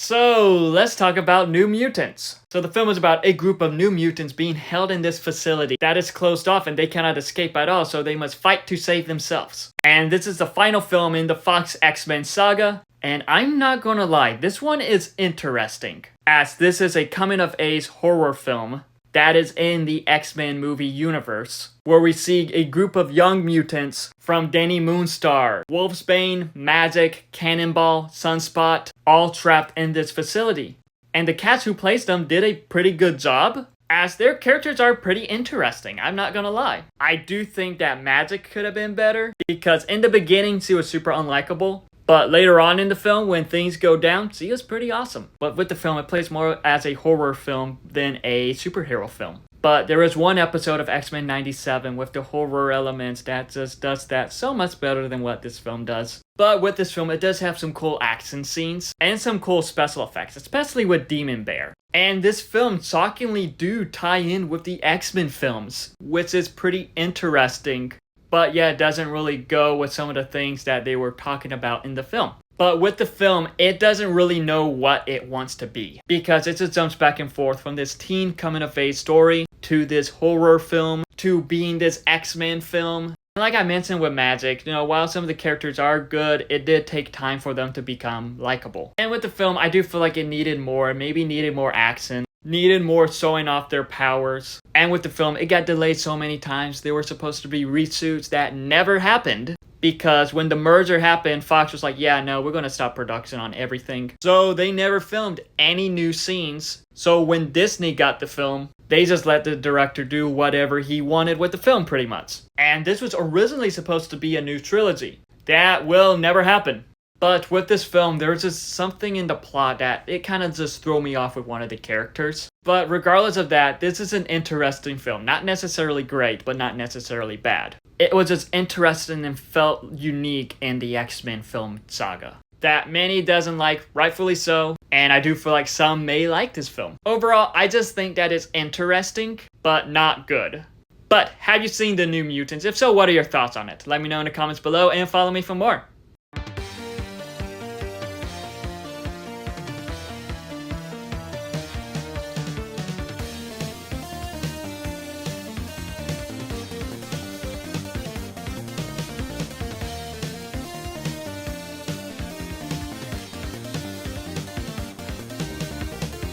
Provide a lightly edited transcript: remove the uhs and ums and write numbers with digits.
So let's talk about New Mutants. So the film is about a group of New Mutants being held in this facility that is closed off and they cannot escape at all, so they must fight to save themselves. And this is the final film in the Fox X-Men saga, and I'm not gonna lie, this one is interesting, as this is a coming-of-age horror film that is in the X-Men movie universe, where we see a group of young mutants from Dani Moonstar, Wolfsbane, Magik, Cannonball, Sunspot, all trapped in this facility. And the cast who plays them did a pretty good job, as their characters are pretty interesting, I'm not gonna lie. I do think that Magik could have been better, because in the beginning she was super unlikable, but later on in the film, when things go down, she is pretty awesome. But with the film, it plays more as a horror film than a superhero film. But there is one episode of X-Men 97 with the horror elements that just does that so much better than what this film does. But with this film, it does have some cool action scenes and some cool special effects, especially with Demon Bear. And this film shockingly do tie in with the X-Men films, which is pretty interesting. But yeah, it doesn't really go with some of the things that they were talking about in the film. But with the film, it doesn't really know what it wants to be, because it just jumps back and forth from this teen coming-of-age story to this horror film to being this X-Men film. And like I mentioned with Magik, while some of the characters are good, it did take time for them to become likable. And with the film, I do feel like it needed more, maybe needed more action. Needed more showing off their powers. And with the film, it got delayed so many times. There were supposed to be reshoots that never happened. Because when the merger happened, Fox was like, yeah, no, we're going to stop production on everything. So they never filmed any new scenes. So when Disney got the film, they just let the director do whatever he wanted with the film pretty much. And this was originally supposed to be a new trilogy. That will never happen. But with this film, there's just something in the plot that it kind of just threw me off with one of the characters. But regardless of that, this is an interesting film. Not necessarily great, but not necessarily bad. It was just interesting and felt unique in the X-Men film saga. That many doesn't like, rightfully so, and I do feel like some may like this film. Overall, I just think that it's interesting, but not good. But have you seen the New Mutants? If so, what are your thoughts on it? Let me know in the comments below and follow me for more.